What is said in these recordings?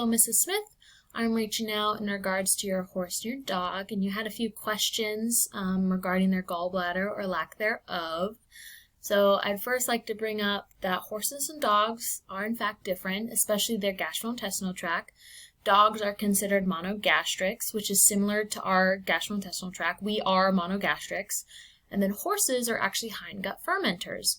Hello, Mrs. Smith. I'm reaching out in regards to your horse and your dog, and you had a few questions regarding their gallbladder or lack thereof. So I'd first like to bring up that horses and dogs are in fact different, especially their gastrointestinal tract. Dogs are considered monogastrics, which is similar to our gastrointestinal tract. We are monogastrics. And then horses are actually hindgut fermenters,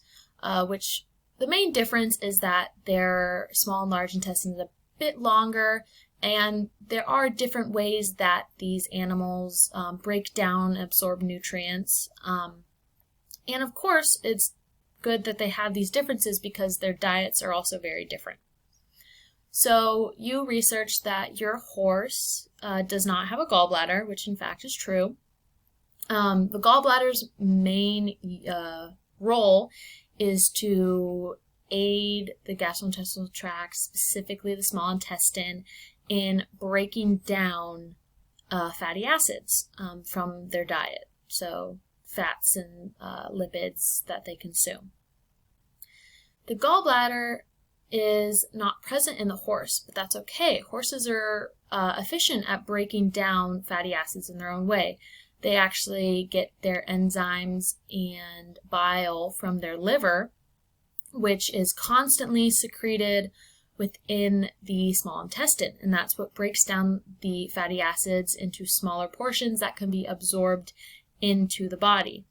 which the main difference is that their small and large intestine is a bit longer, and there are different ways that these animals break down and absorb nutrients. And of course, it's good that they have these differences because their diets are also very different. So you researched that your horse does not have a gallbladder, which in fact is true. The gallbladder's main role is to aid the gastrointestinal tract, specifically the small intestine, in breaking down fatty acids from their diet, so fats and lipids that they consume. The gallbladder is not present in the horse, but that's okay. Horses are efficient at breaking down fatty acids in their own way. They actually get their enzymes and bile from their liver, which is constantly secreted within the small intestine, and that's what breaks down the fatty acids into smaller portions that can be absorbed into the body.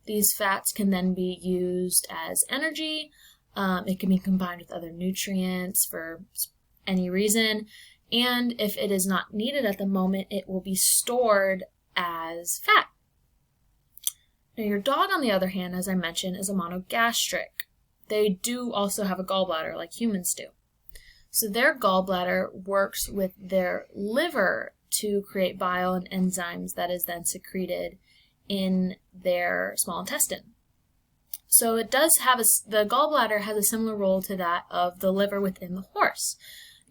These fats can then be used as energy. It can be combined with other nutrients for any reason, and if it is not needed at the moment, it will be stored as fat. Now, your dog, on the other hand, as I mentioned, is a monogastric. They do also have a gallbladder like humans do. So their gallbladder works with their liver to create bile and enzymes that is then secreted in their small intestine. So it does have the gallbladder has a similar role to that of the liver within the horse.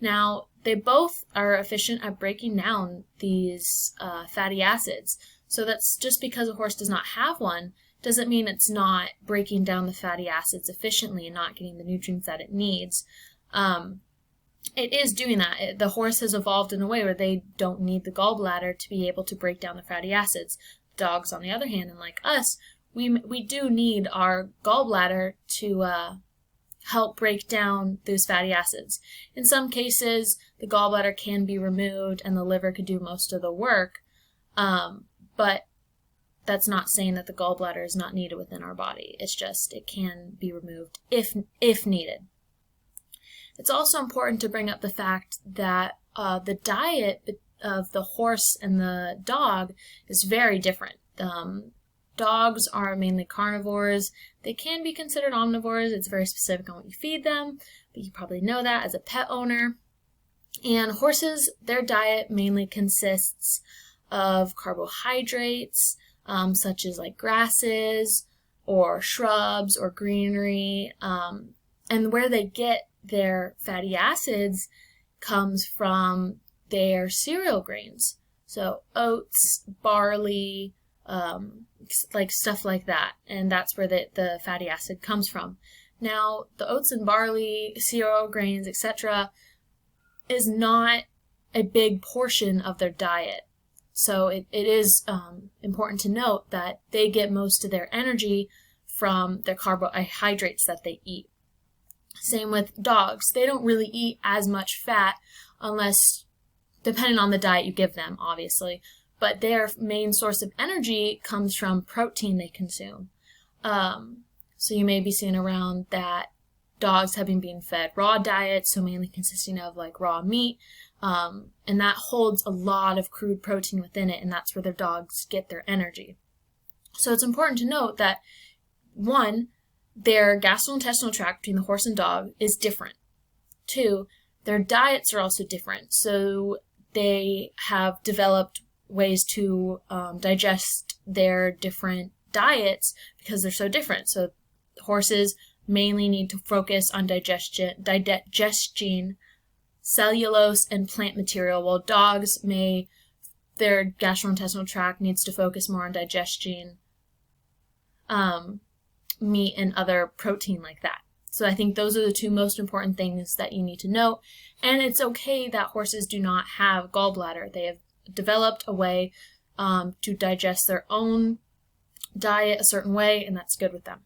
Now, they both are efficient at breaking down these fatty acids. So that's just because a horse does not have one doesn't mean it's not breaking down the fatty acids efficiently and not getting the nutrients that it needs. It is doing that. The horse has evolved in a way where they don't need the gallbladder to be able to break down the fatty acids. Dogs, on the other hand, and like us, we do need our gallbladder to help break down those fatty acids. In some cases, the gallbladder can be removed and the liver could do most of the work, but that's not saying that the gallbladder is not needed within our body. It's just it can be removed if needed. It's also important to bring up the fact that the diet of the horse and the dog is very different. Dogs are mainly carnivores. They can be considered omnivores. It's very specific on what you feed them, but you probably know that as a pet owner. And horses, their diet mainly consists of carbohydrates, such as like grasses or shrubs or greenery, and where they get their fatty acids comes from their cereal grains. So oats, barley, like stuff like that, and that's where the fatty acid comes from. Now, the oats and barley, cereal grains, etc., is not a big portion of their diet. So it is important to note that they get most of their energy from their carbohydrates that they eat. Same with dogs. They don't really eat as much fat unless, depending on the diet you give them, obviously, but their main source of energy comes from protein they consume. So you may be seeing around that dogs have been being fed raw diets, so mainly consisting of like raw meat, and that holds a lot of crude protein within it, and that's where their dogs get their energy. So it's important to note that, one, their gastrointestinal tract between the horse and dog is different. Two, their diets are also different. So they have developed ways to digest their different diets because they're so different. So horses mainly need to focus on digesting cellulose and plant material, while dogs their gastrointestinal tract needs to focus more on digesting meat and other protein like that. So I think those are the two most important things that you need to note. And it's okay that horses do not have gallbladder. They have developed a way to digest their own diet a certain way, and that's good with them.